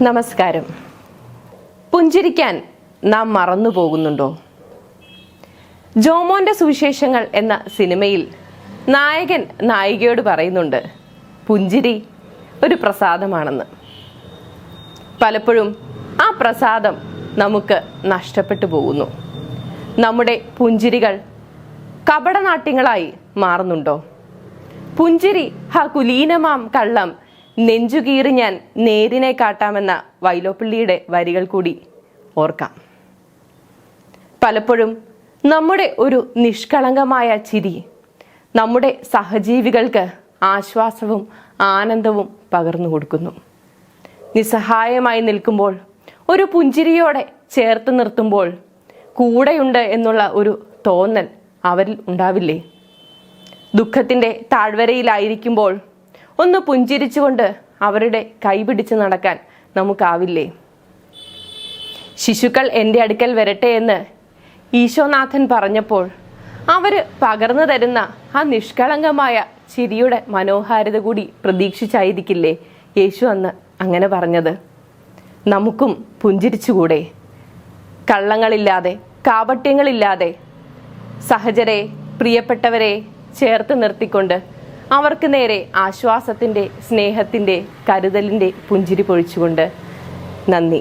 നമസ്കാരം. പുഞ്ചിരിക്കാൻ നാം മറന്നു പോകുന്നുണ്ടോ? ജോമോന്റെ സുവിശേഷങ്ങൾ എന്ന സിനിമയിൽ നായകൻ നായികയോട് പറയുന്നുണ്ട്, പുഞ്ചിരി ഒരു പ്രസാദമാണെന്ന്. പലപ്പോഴും ആ പ്രസാദം നമുക്ക് നഷ്ടപ്പെട്ടു പോകുന്നു. നമ്മുടെ പുഞ്ചിരികൾ കപടനാട്യങ്ങളായി മാറുന്നുണ്ടോ? പുഞ്ചിരി ഹാ കുലീനമാം കള്ളം നെഞ്ചുകീറി ഞാൻ നേരിനെ കാട്ടാമെന്ന വൈലോപ്പിള്ളിയുടെ വരികൾ കൂടി ഓർക്കാം. പലപ്പോഴും നമ്മുടെ ഒരു നിഷ്കളങ്കമായ ചിരി നമ്മുടെ സഹജീവികൾക്ക് ആശ്വാസവും ആനന്ദവും പകർന്നു കൊടുക്കുന്നു. നിസ്സഹായമായി നിൽക്കുമ്പോൾ ഒരു പുഞ്ചിരിയോടെ ചേർത്ത് നിർത്തുമ്പോൾ കൂടെയുണ്ട് എന്നുള്ള ഒരു തോന്നൽ അവരിൽ ഉണ്ടാവില്ലേ? ദുഃഖത്തിൻ്റെ താഴ്വരയിലായിരിക്കുമ്പോൾ ഒന്ന് പുഞ്ചിരിച്ചുകൊണ്ട് അവരുടെ കൈപിടിച്ച് നടക്കാൻ നമുക്കാവില്ലേ? ശിശുക്കൾ എൻ്റെ അടുക്കൽ വരട്ടെ എന്ന് ഈശോനാഥൻ പറഞ്ഞപ്പോൾ അവര് പകർന്നു തരുന്ന ആ നിഷ്കളങ്കമായ ചിരിയുടെ മനോഹാരിത കൂടി പ്രതീക്ഷിച്ചായിരിക്കില്ലേ യേശു അന്ന് അങ്ങനെ പറഞ്ഞത്? നമുക്കും പുഞ്ചിരിച്ചുകൂടെ? കള്ളങ്ങളില്ലാതെ, കാപട്യങ്ങളില്ലാതെ സഹചരെ, പ്രിയപ്പെട്ടവരെ ചേർത്ത് നിർത്തിക്കൊണ്ട് അവർക്ക് നേരെ ആശ്വാസത്തിൻ്റെ, സ്നേഹത്തിൻ്റെ, കരുതലിൻ്റെ പുഞ്ചിരി പൊഴിച്ചുകൊണ്ട്. നന്ദി.